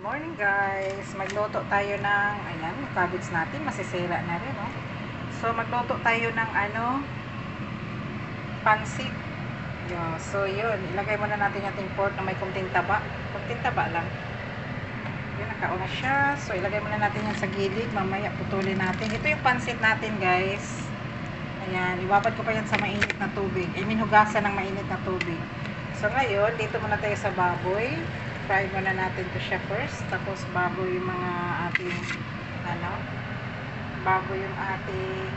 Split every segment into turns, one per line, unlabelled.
Morning guys, magluto tayo ng, ayan, yung cabbage natin, masisira na rin, no? So, magluto tayo ng, pansit. So, yun, ilagay muna natin yung ating pork na may kunting taba. Kunting taba lang. Yun, nakauna siya. So, ilagay muna natin yan sa gilid. Mamaya, putulin natin. Ito yung pansit natin, guys. Ayan, ibabad ko pa yan sa mainit na tubig. Hugasan ng mainit na tubig. So, ngayon, dito muna tayo sa baboy. Fry muna natin to siya first. Tapos, bago yung mga ating, bago yung ating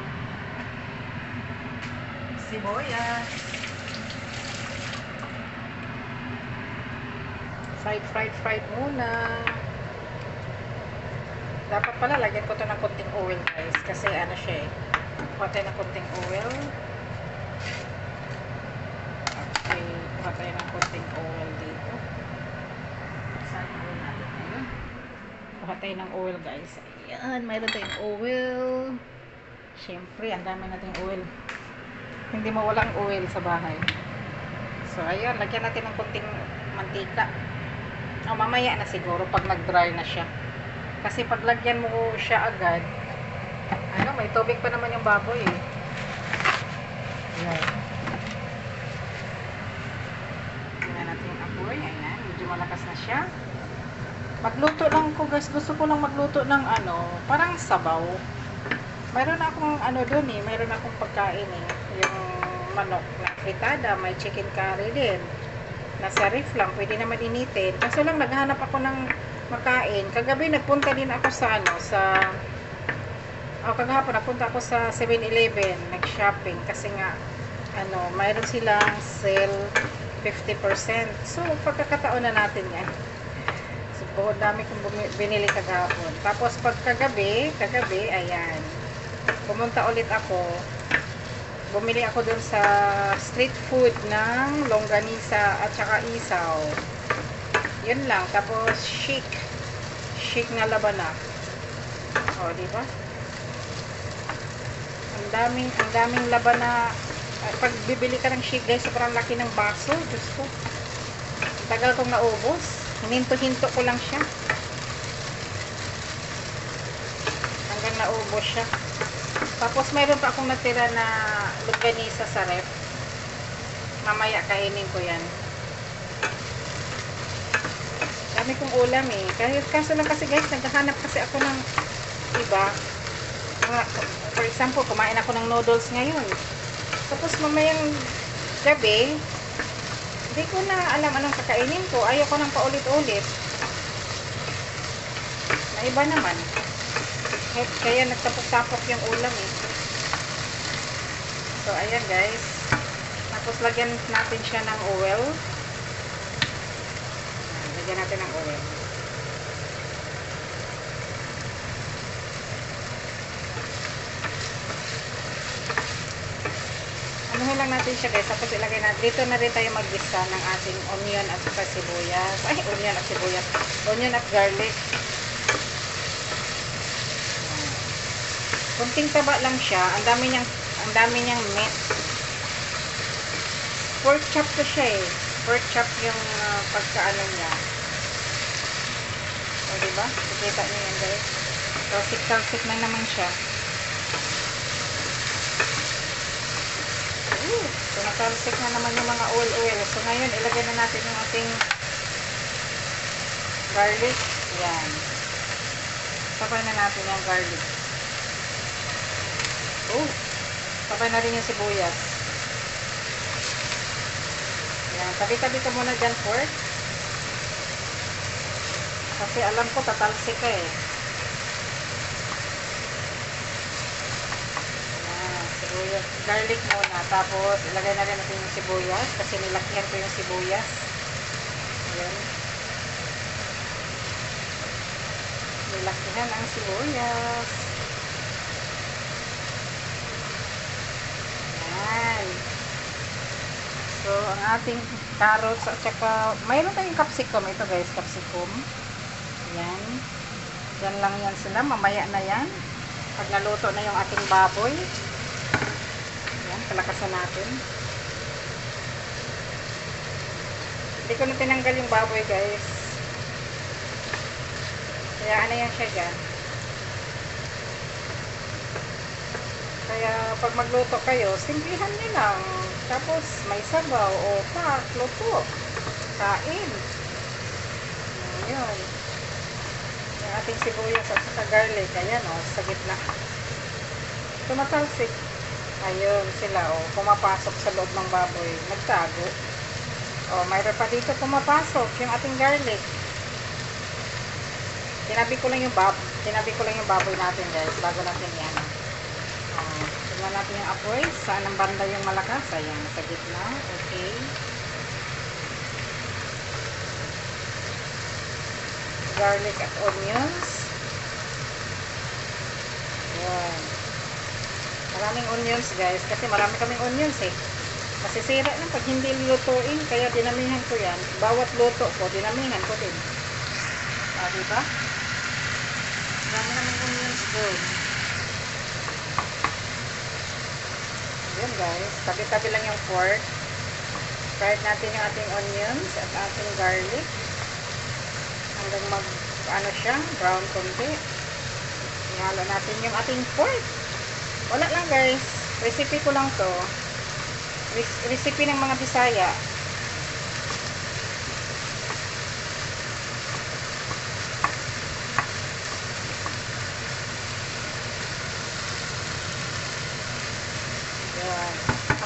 sibuyas. Fried muna. Dapat pala, lagyan ko to ng konting oil, guys. Kasi, siya eh. Kuha tayo ng konting oil. Okay, kuha tayo ng konting oil dito. Kuha tayo ng oil, guys. Ayan, mayroon tayong oil. Siyempre, ang dami nating oil. Hindi mawalang oil sa bahay. So, ayan, lagyan natin ng konting mantika. O, mamaya na siguro pag nag-dry na siya. Kasi pag lagyan mo siya agad, may tubig pa naman yung baboy eh. Ayan. Tingnan natin yung apoy. Ayan, medyo malakas na siya. Magluto lang ko, guys. Gusto ko lang magluto ng parang sabaw. Mayroon akong doon eh. Mayroon akong pagkain eh. Yung manok na fritada. May chicken curry din. Nasa ref lang. Pwede naman initin. Kaso lang naghanap ako ng makain. Kagabi nagpunta din ako sa kagahapon nagpunta ako sa 7-Eleven. Nag-shopping. Kasi nga mayroon silang sale 50%. So, pagkakataon na natin yan. So, dami kong binili kagahapon. Tapos, pag kagabi, ayan. Pumunta ulit ako. Bumili ako dun sa street food ng longganisa at saka isaw. Yun lang. Tapos, chic na labanak. O, diba? Ang daming labana. Pag bibili ka ng chic, guys, sobrang laki ng baso. Diyos ko. Tagal kong naubos. Hininto-hinto ko lang siya. Hanggang naubos siya. Tapos mayroon pa akong natira na longganisa sa ref. Mamaya kainin ko yan. Dami kong ulam eh. Kaso lang kasi guys, naghahanap kasi ako ng iba. For example, kumain ako ng noodles ngayon. Tapos mamayang gabi, hindi ko na alam anong kakainin ko. Ayaw ko nang paulit-ulit. Naiba naman. Kaya nagtapok-tapok yung ulam eh. So, ayan guys. Tapos, lagyan natin siya ng oil. Lagyan natin ng oil. Anuhin lang natin siya guys. Tapos ilagay natin. Dito na rin tayo mag-gisa ng ating onion at sibuyas. Onion at sibuyas. Onion at garlic. Kunting taba lang siya. Ang dami niyang meat. Pork chop to siya eh. Pork chop yung pagkaano niya. O diba? Nakita niyo yan guys. Talsik na naman siya. So, nakalsik na naman yung mga oil. So, ngayon, ilagay na natin yung ating garlic. Yan. Sabay na natin yung garlic. Sabay na rin yung sibuyas. Yan. Tabi-tabi ka muna dyan, pork. Kasi alam ko, tatalsik ka eh. Sibuyas, garlic muna. Tapos, ilagay na rin natin yung sibuyas. Kasi nilakyan ko yung sibuyas. Ayan. Nilakyan ang sibuyas. Ayan. So, ang ating carrots at saka, mayroon tayong capsicum. Ito guys, capsicum. Ayan. Yan lang yan sila. Mamaya na yan. Pag naluto na yung ating baboy. Palakasan natin. Hindi ko na tinanggal yung baboy guys. Hayaan na yan siya dyan. Kaya pag magluto kayo, simplihan nyo lang. Tapos may sabaw o pak, luto. Kain. Yun. Yung ating sibuyas at saka garlic. Ayan o, sa gitna. Tumatalsik. Ayun sila o, pumapasok sa loob ng baboy. Nagtago. O, mayroon pa dito pumapasok yung ating garlic. Tinabi ko lang yung baboy natin, guys, bago natin yan. Tignan natin yung apoy. Saan ang banda yung malakas? Ayan, sa gitna. Okay. Garlic at onions. Ayan. Maraming onions, guys, kasi marami kaming onions eh. Masisira lang pag hindi lutuin, kaya dinamihan ko yan. Bawat luto ko, dinamihan ko din. Diba? Marami naman onions doon. Yun, guys. Tabi-tabi lang yung pork. Fried natin yung ating onions at ating garlic. Hanggang siya, brown konti. Ihalo natin yung ating pork. Wala lang, guys. Recipe ko lang to. Recipe ng mga Bisaya.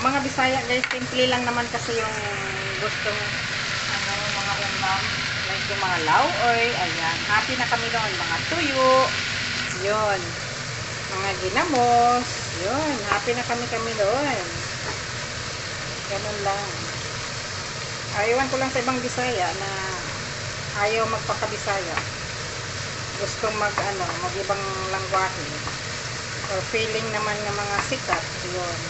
Ang mga Bisaya, guys, simple lang naman kasi yung gustong mga ulam, like yung mga lauoy, ayan, happy na kami doon, mga tuyo, yun, mga ginamos, yun, happy na kami doon, ganun lang. Ayawan ko lang sa ibang Bisaya na ayaw magpaka-Bisaya, gustong mag-ibang langwahe, or feeling naman ng mga sikat, yun.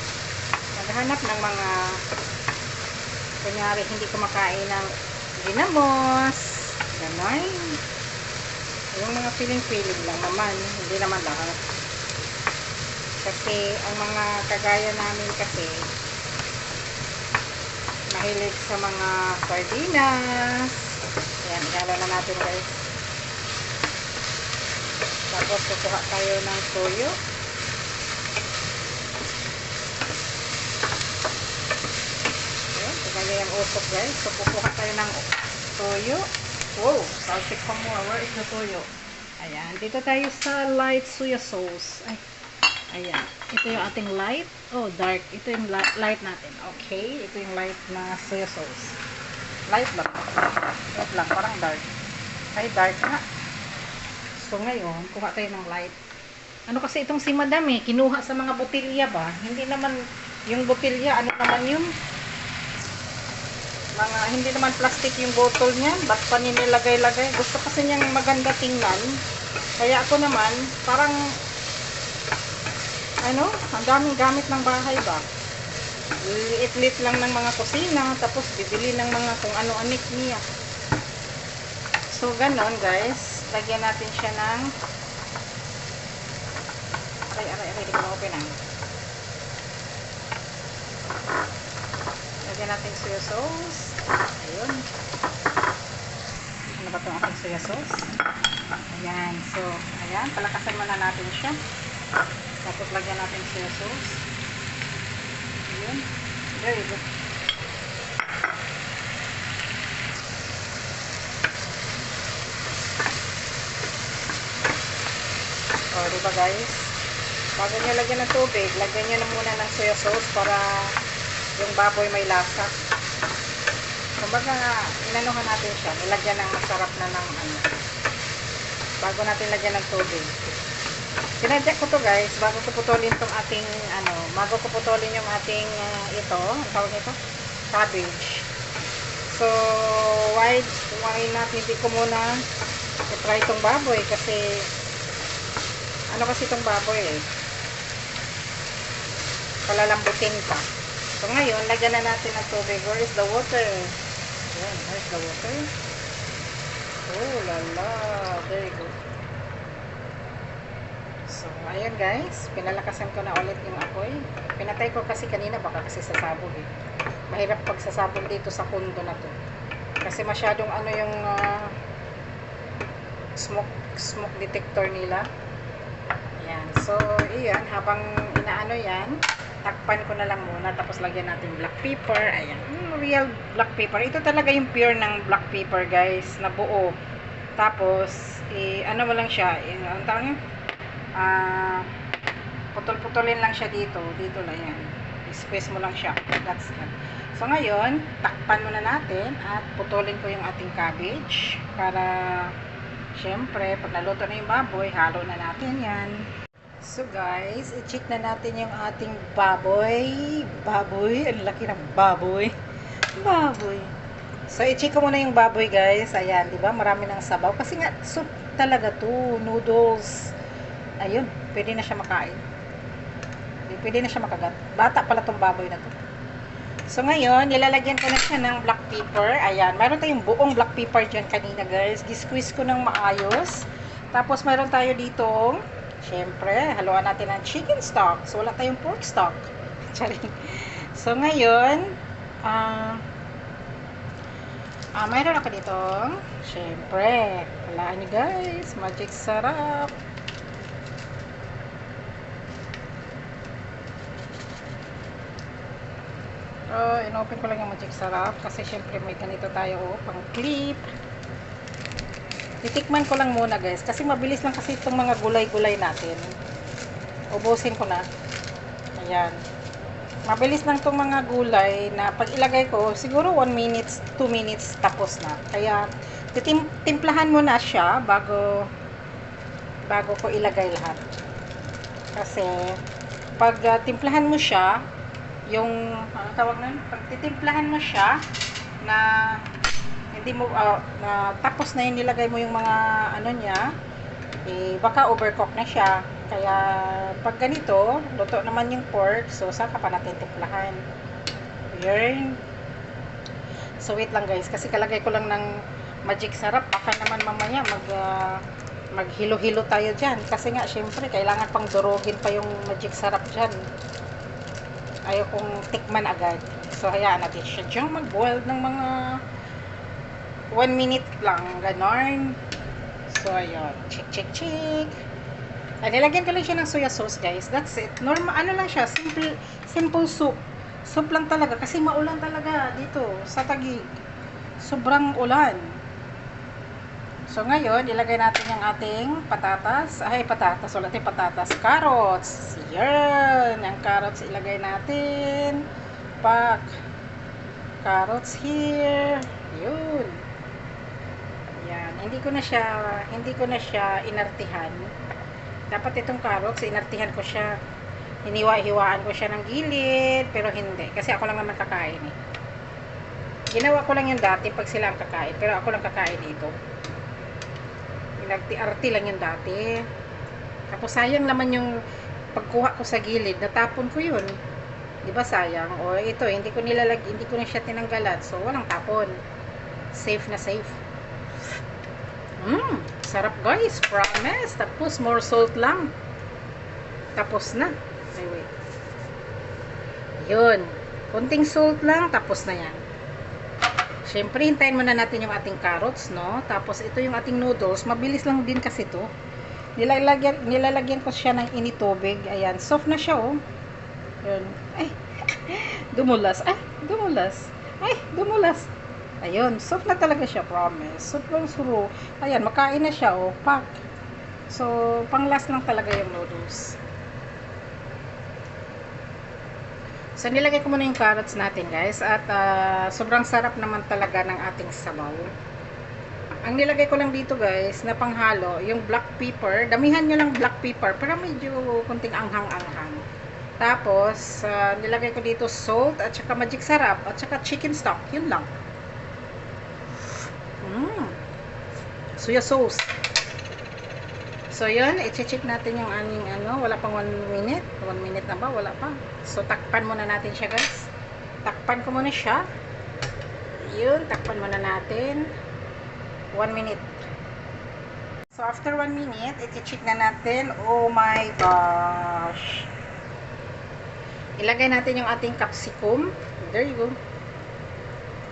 Naghanap ng mga kunyari hindi kumakain ng ginamos, gano'n. Yung mga feeling lang naman, hindi naman lahat. Kasi ang mga kagaya namin kasi mahilig sa mga sardinas. Ayan, ihalo na natin, guys. Tapos kukuha tayo ng toyo. Ganyan yung usok, guys. So, kukuha tayo ng toyo. Wow, salsik pa more. Where is the toyo? Ayan. Dito tayo sa light soya sauce. Ay, ayan. Ito yung ating light. Oh, dark. Ito yung light natin. Okay. Ito yung light na soya sauce. Light ba? Light lang. Parang dark. Ay, dark nga. So, ngayon, kuha tayo ng light. Ano kasi itong si Madam kinuha sa mga botilya ba? Hindi naman yung botilya, ano naman yun? Hindi naman plastic yung bottle niya, ba't pa nilagay-lagay? Gusto kasi niyang maganda tingnan, kaya ako naman parang ang daming gamit ng bahay ba, liit-lit lang ng mga kusina, tapos bibili ng mga kung ano-anik niya. So ganon, guys, lagyan natin siya ng hindi ko na-open lagyan natin soya sauce. Ayun. Ano ba itong ating soya sauce? Ayan. So, ayan. Palakasan muna natin siya. Tapos lagyan natin soya sauce. Ayun. Very good. O, diba, guys? Bago nyo lagyan ng tubig, lagyan nyo na muna ng soya sauce para yung baboy may lasa. Kumbaga, inanuhan natin siya. Nilagyan ng masarap na ng bago natin lagyan ng tubig. Sinadya ko to, guys, bago ko putulin tong ating bago ko putulin yung ating ito, ang tawag nito, cabbage. So, why not hindi ko muna i-try itong baboy kasi kasi itong baboy palalambutin pa. So, ngayon, lagyan na natin ng tubig. Where is the water? Ayan, where's the water? Oh, lala. Very good. So, ayun, guys. Pinalakasan ko na ulit yung apoy. Pinatay ko kasi kanina, baka kasi sasabog Mahirap pag sasabog dito sa kundo na to. Kasi masyadong yung smoke smoke detector nila. Ayan. So, iyan. Habang inaano yan, takpan ko na lang muna. Tapos lagyan natin black pepper. Ayan. Real black pepper. Ito talaga yung pure ng black pepper, guys. Na buo. Tapos, ano mo lang siya. Ano tawag niya? Putol-putulin lang siya dito. Dito lang yan. Squeeze mo lang siya. That's it. So, ngayon, takpan muna natin at putulin ko yung ating cabbage para, syempre, pag naluto na yung baboy, halo na natin yan. So, guys, i-check na natin yung ating baboy. Baboy. Ang laki ng baboy. Baboy. So, i-check ko muna yung baboy, guys. Ayan, di ba? Marami ng sabaw. Kasi nga, soup talaga to. Noodles. Ayun, pwede na siya makain. Pwede na siya makagat. Bata pala tong baboy na to. So, ngayon, nilalagyan ko na siya ng black pepper. Ayan, mayroon tayong buong black pepper dyan kanina, guys. Gisqueeze ko ng maayos. Tapos, mayroon tayo ditong, syempre, haluan natin ng chicken stock. So, wala tayong pork stock. Charing. So, ngayon, mayroon ako ditong, syempre, halaan nyo, guys. Magic sarap. So, inopen ko lang yung magic sarap kasi syempre may ganito tayo pang clip. Titikman ko lang muna, guys, kasi mabilis lang kasi itong mga gulay-gulay natin. Ubusin ko na. Ayan. Mabilis lang itong mga gulay na pag ilagay ko, siguro 1 minutes, 2 minutes tapos na. Kaya timplahan mo na siya bago ko ilagay lahat. Kasi pag timplahan mo siya, yung ano tawag nun, pag titimplahan mo siya na hindi mo na tapos na yung nilagay mo yung mga ano niya, baka overcook na siya. Kaya pag ganito, luto naman yung pork, so saka pa natin timplahan. Yun. So wait lang, guys, kasi kalagay ko lang ng magic sarap, baka naman mamaya maghilo-hilo tayo dyan, kasi nga syempre kailangan pang durugin pa yung magic sarap dyan. Ayaw kong tikman agad. So, hayaan natin siya dyan mag-boil ng mga 1 minute lang. Ganon. So, ayun. Check. Ay, nilagyan ko lang siya ng soya sauce, guys. That's it. Normal, ano lang siya. Simple soup. Soup lang talaga. Kasi maulan talaga dito sa Taguig. Sobrang ulan. So, ngayon, ilagay natin yung ating patatas. Ay, patatas. Wala tayong patatas. Carrots. Yan. Yung carrots ilagay natin. Pak. Carrots here. Yun. Yan. Hindi ko na siya inartihan. Dapat itong carrots, inartihan ko siya. Hiniwa-hiwaan ko siya ng gilid. Pero hindi. Kasi ako lang naman kakain eh. Ginawa ko lang yung dati pag sila ang kakain. Pero ako lang kakain dito. Nagti-arti lang yung dati. Tapos sayang naman yung pagkuha ko sa gilid, natapon ko yun. 'Di ba sayang? O ito, hindi ko na siya tinanggalan. So walang tapon. Safe na safe. Sarap, guys. Promise. Tapos more salt lang. Tapos na. Ay, wait. Yun. Kunting salt lang, tapos na yan. Siyempre, hintayin muna natin yung ating carrots, no? Tapos, ito yung ating noodles. Mabilis lang din kasi to. Nilalagyan ko siya ng initubig. Ayan, soft na siya, oh. Ayan. Ay, dumulas. Ay, dumulas. Ay, dumulas. Ayun, soft na talaga siya, promise. Soft lang suro. Ayan, makain na siya, oh. Pak. So, pang-last lang talaga yung noodles. So, nilagay ko muna yung carrots natin, guys. At sobrang sarap naman talaga ng ating sabaw. Ang nilagay ko lang dito, guys, na panghalo, yung black pepper. Damihan nyo lang black pepper para medyo kunting anghang-anghang. Tapos, nilagay ko dito salt at saka magic sarap at saka chicken stock. Yun lang. Soya sauce. So, yun, i-check natin yung aming wala pang 1 minute. 1 minute na ba? Wala pa. So, takpan muna natin siya, guys. Takpan ko muna siya. Yun, takpan muna natin. 1 minute. So, after 1 minute, i-check na natin. Oh my gosh. Ilagay natin yung ating capsicum. There you go.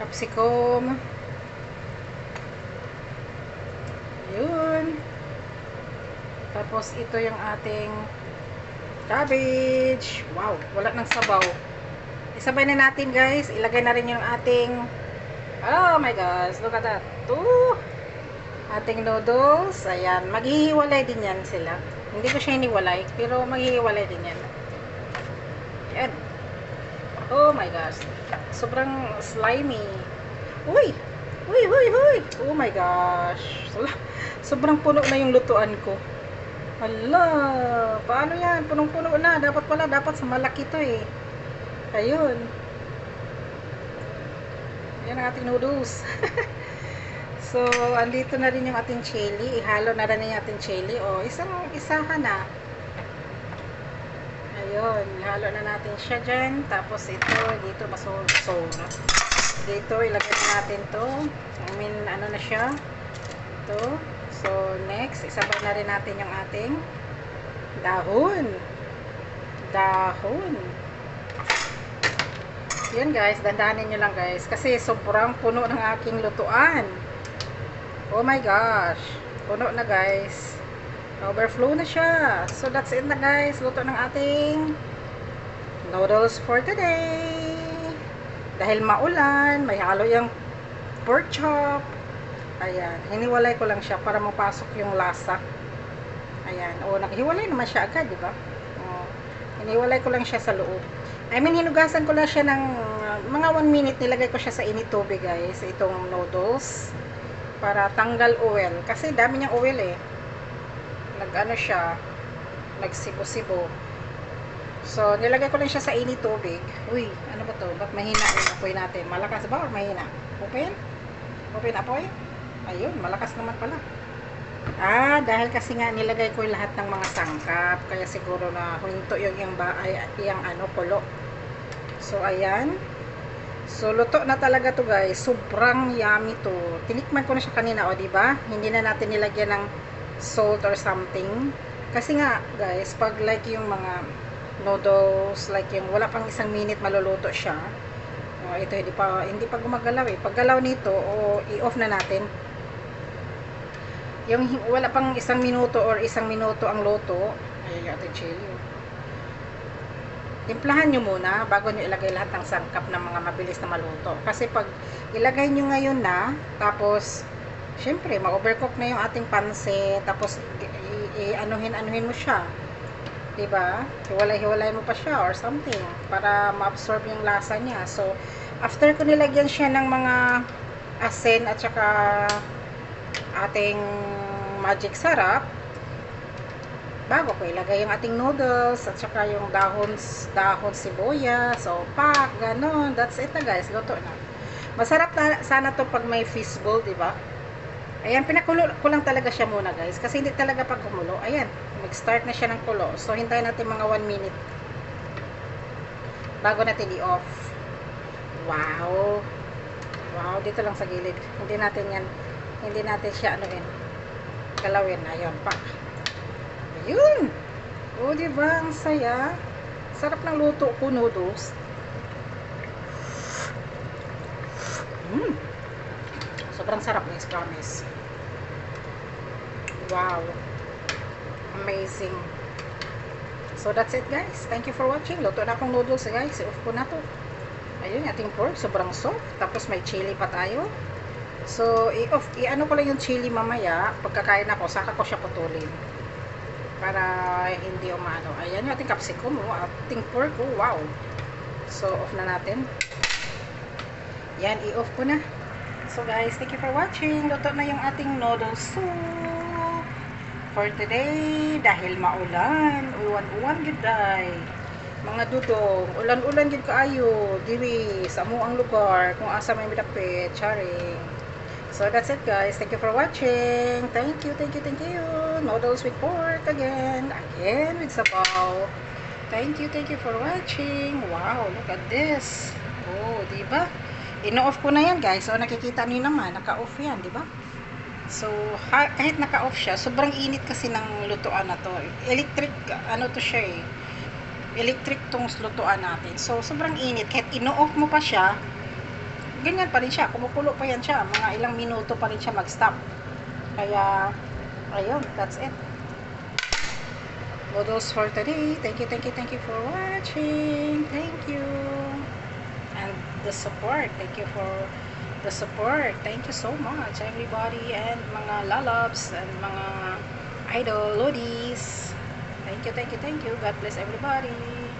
Capsicum. Yun. Tapos ito yung ating cabbage. Wow, wala nang sabaw. Isabay na natin guys. Ilagay na rin yung ating, oh my gosh, look at that. Ating noodles. Ayan, maghihiwalay din yan sila. Hindi ko siya hiniwalay, pero maghihiwalay din yan. Ayan. Oh my gosh. Sobrang slimy. Uy! Uy, uy, uy! Oh my gosh. Sobrang puno na yung lutuan ko. Hala! Paano yan? Punong-puno na. Dapat sa malaki to eh. Ayun. Yan ang ating noodles. So, andito na rin yung ating chili. Ihalo na rin yung ating chili. O, isahan na. Ayun, ihalo na natin siya dyan. Tapos ito, dito masolo. Dito, ilagay na natin to. I mean, ano na siya. Ito. So, next, isabay na rin natin yung ating dahon. Dahon. Yan guys, dandahanin nyo lang guys. Kasi sobrang puno ng aking lutuan. Oh my gosh. Puno na guys. Overflow na siya. So that's it na guys. Luto ng ating noodles for today. Dahil maulan, may halo yung pork chop. Ayan. Hiniwalay ko lang siya para mapasok yung lasa. Ayan. O, naghiwalay naman siya agad, di ba? O, hiniwalay ko lang siya sa loob. I mean, hinugasan ko lang siya ng mga 1 minute. Nilagay ko siya sa init tubig guys. Itong noodles. Para tanggal oil. Kasi dami niyang oil eh. Nag-ano siya, nagsibo-sibo. So, nilagay ko lang siya sa init tubig. Uy, ano ba to? Ba't mahina yung apoy natin? Malakas ba or mahina? Open? Open apoy? Ayun, malakas naman pala. Dahil kasi nga nilagay ko lahat ng mga sangkap. Kaya siguro na huminto yung ano, pulo. So, ayan. So, luto na talaga to guys. Sobrang yummy to. Tinikman ko na siya kanina, o diba? Hindi na natin nilagyan ng salt or something. Kasi nga, guys, pag like yung mga noodles, like yung wala pang 1 minute maluluto siya. Ito hindi pa gumagalaw eh. Pag galaw nito, i-off na natin. Yung wala pang 1 minuto or 1 minuto ang luto. Ayun yung ating chili. Timplahan nyo muna bago nyo ilagay lahat ng sangkap ng mga mabilis na maluto. Kasi pag ilagay nyo ngayon na, tapos syempre, ma-overcook na yung ating pansit, tapos anuhin mo siya. Diba? Hiwalay-hiwalay mo pa siya or something para ma-absorb yung lasa niya. So, after ko nilagyan siya ng mga asin at saka ating magic sarap, bago ko ilagay yung ating noodles at saka yung dahon sibuyas, so pak, ganon. That's it na guys, luto na. Masarap na sana to pag may fishbowl, diba? Ayan, pinakulo ko lang talaga siya muna guys. Kasi hindi talaga pag kumulo. Ayan, mag-start na siya ng kulo. So, hintayin natin mga 1 minute. Bago natin i-off. Wow. Wow, dito lang sa gilid. Hindi natin siya galawin. Ayun, pa. Ayun. O, diba? Ang saya. Sarap ng luto ko, noodles. Sobrang sarap guys, promise. Wow. Amazing. So that's it guys. Thank you for watching. Luto na akong noodles guys. I-off ko na to. Ayun, ating pork. Sobrang soft. Tapos may chili pa tayo. So, i-ano ko lang yung chili mamaya. Pagkakain ako, saka ko siya putulin. Para hindi umano. Ayan yung ating capsicum. Ating pork. Wow. So, off na natin. Yan, i-off ko na. So guys, thank you for watching. Luto na yung ating noodle soup for today. Dahil maulan. Uwan-uwan good day. Mga dudong. Ulan-ulan good kaayo. Diri, sa amuang lugar. Kung asa may midapit. Charing. So that's it guys. Thank you for watching. Thank you, thank you, thank you. Noodles with pork again. Again with sabaw. Thank you for watching. Wow, look at this. Oh, diba? Ino-off ko na yan guys. So nakikita niyo naman, naka-off yan, di ba? So kahit naka-off siya, sobrang init kasi ng lutuan na to. Electric, ano to siya eh. Electric tong lutuan natin. So sobrang init. Kahit ino-off mo pa siya, ganyan pa rin siya. Kumukulo pa yan siya. Mga ilang minuto pa rin siya mag-stop. Kaya, ayun, that's it. noodles for today. Thank you for watching. Thank you. And the support. Thank you for the support. Thank you so much, everybody, and mga lalabs and mga idol lodies. Thank you. God bless everybody.